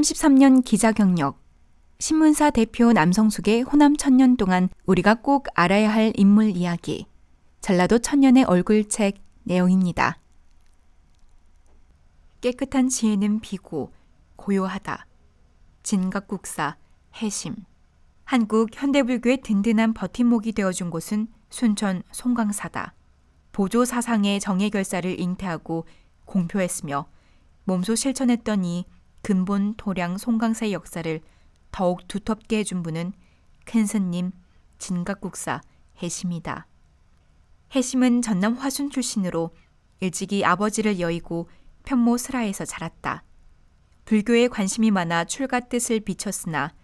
33년 기자 경력, 신문사 대표 남성숙의 호남 천년 동안 우리가 꼭 알아야 할 인물 이야기, 전라도 천년의 얼굴책 내용입니다. 깨끗한 지혜는 비고 고요하다. 진각국사 해심. 한국 현대불교의 든든한 버팀목이 되어준 곳은 순천 송광사다. 보조 사상의 정예결사를 잉태하고 공표했으며 몸소 실천했던 이 근본 토량 송광사의 역사를 더욱 두텁게 해준 분은 큰 스님 진각국사 해심이다. 해심은 전남 화순 출신으로 일찍이 아버지를 여의고 편모 슬하에서 자랐다. 불교에 관심이 많아 출가 뜻을 비췄으나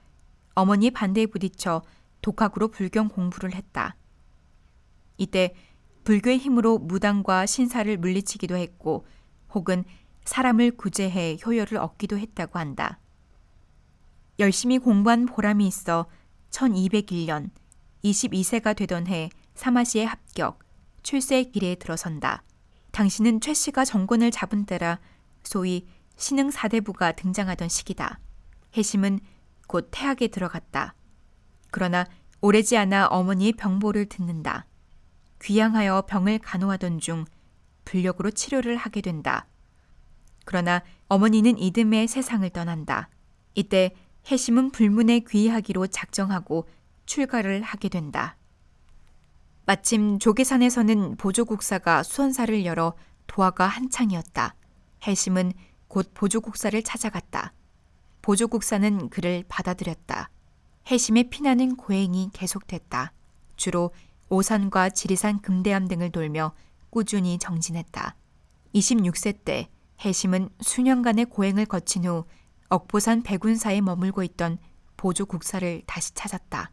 어머니 반대에 부딪혀 독학으로 불경 공부를 했다. 이때 불교의 힘으로 무당과 신사를 물리치기도 했고 혹은 사람을 구제해 효여를 얻기도 했다고 한다. 열심히 공부한 보람이 있어 1201년 22세가 되던 해 사마시에 합격, 출세의 길에 들어선다. 당시는 최 씨가 정권을 잡은 때라 소위 신흥 사대부가 등장하던 시기다. 해심은 곧 태학에 들어갔다. 그러나 오래지 않아 어머니의 병보를 듣는다. 귀양하여 병을 간호하던 중 불력으로 치료를 하게 된다. 그러나 어머니는 이듬해 세상을 떠난다. 이때 해심은 불문에 귀의하기로 작정하고 출가를 하게 된다. 마침 조계산에서는 보조국사가 수원사를 열어 도화가 한창이었다. 해심은 곧 보조국사를 찾아갔다. 보조국사는 그를 받아들였다. 해심의 피나는 고행이 계속됐다. 주로 오산과 지리산 금대암 등을 돌며 꾸준히 정진했다. 26세 때 해심은 수년간의 고행을 거친 후 억보산 백운사에 머물고 있던 보조국사를 다시 찾았다.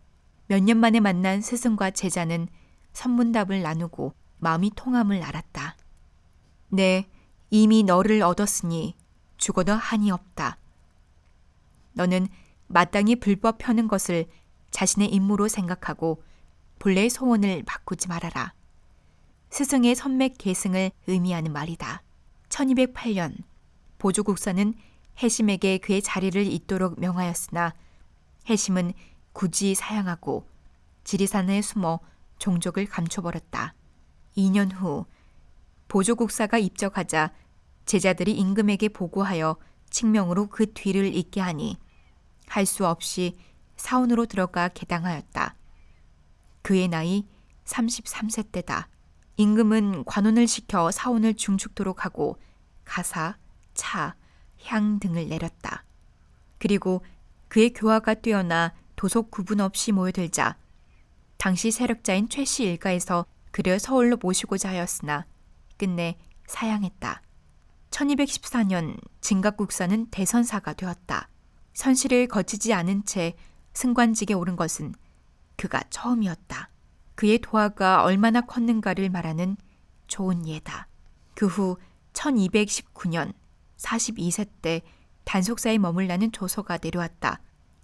몇 년 만에 만난 스승과 제자는 선문답을 나누고 마음이 통함을 알았다. 네, 이미 너를 얻었으니 죽어도 한이 없다. 너는 마땅히 불법 펴는 것을 자신의 임무로 생각하고 본래의 소원을 바꾸지 말아라. 스승의 선맥 계승을 의미하는 말이다. 1208년 보조국사는 해심에게 그의 자리를 잇도록 명하였으나 해심은 굳이 사양하고 지리산에 숨어 종족을 감춰버렸다. 2년 후 보조국사가 입적하자 제자들이 임금에게 보고하여 칙명으로 그 뒤를 잇게 하니 할 수 없이 사원으로 들어가 개당하였다. 그의 나이 33세 때다. 임금은 관원을 시켜 사원을 중축토록 하고 가사, 차, 향 등을 내렸다. 그리고 그의 교화가 뛰어나 도속 구분 없이 모여들자 당시 세력자인 최 씨 일가에서 그를 서울로 모시고자 하였으나 끝내 사양했다. 1214년 진각국사는 대선사가 되었다. 선실을 거치지 않은 채 승관직에 오른 것은 그가 처음이었다. 그의 도화가 얼마나 컸는가를 말하는 좋은 예다. 그 후 1219년 42세 때 단속사에 머물라는 조서가 내려왔다.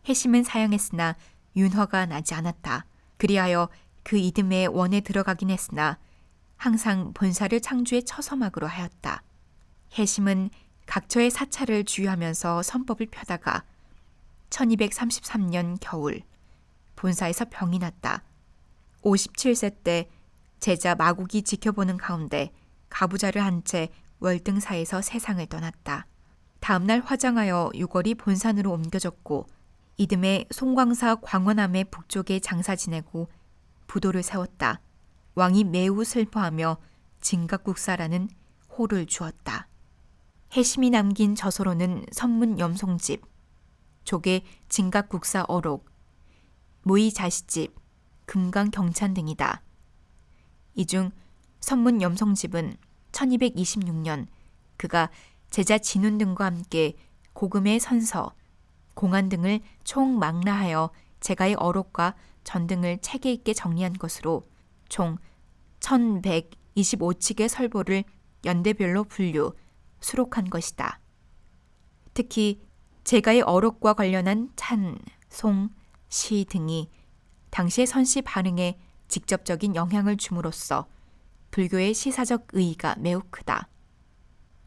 해심은 사양했으나 윤허가 나지 않았다. 그리하여 그 이듬해 원에 들어가긴 했으나 항상 본사를 창주의 처서막으로 하였다. 해심은 각처의 사찰을 주유하면서 선법을 펴다가 1233년 겨울 본사에서 병이 났다. 57세 때 제자 마국이 지켜보는 가운데 가부좌를 한 채 월등사에서 세상을 떠났다. 다음날 화장하여 유골이 본산으로 옮겨졌고 이듬해 송광사 광원암의 북쪽에 장사 지내고 부도를 세웠다. 왕이 매우 슬퍼하며 진각국사라는 호를 주었다. 해심이 남긴 저서로는 선문 염송집, 조계 진각국사 어록, 무의 자시집, 금강 경찬 등이다. 이 중 선문 염송집은 1226년 그가 제자 진운 등과 함께 고금의 선서, 공안 등을 총망라하여 제가의 어록과 전 등을 체계 있게 정리한 것으로 총 1125칙의 설보를 연대별로 분류, 수록한 것이다. 특히 제가의 어록과 관련한 찬, 송, 시 등이 당시의 선시 반응에 직접적인 영향을 줌으로써 불교의 시사적 의의가 매우 크다.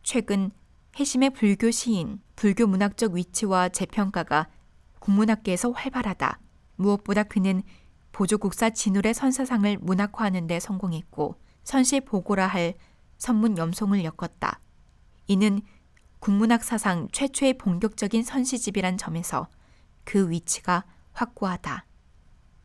최근 해심의 불교 시인, 불교 문학적 위치와 재평가가 국문학계에서 활발하다. 무엇보다 그는 보조국사 진울의 선사상을 문학화하는 데 성공했고 선시보고라 할 선문 염송을 엮었다. 이는 국문학 사상 최초의 본격적인 선시집이란 점에서 그 위치가 확고하다.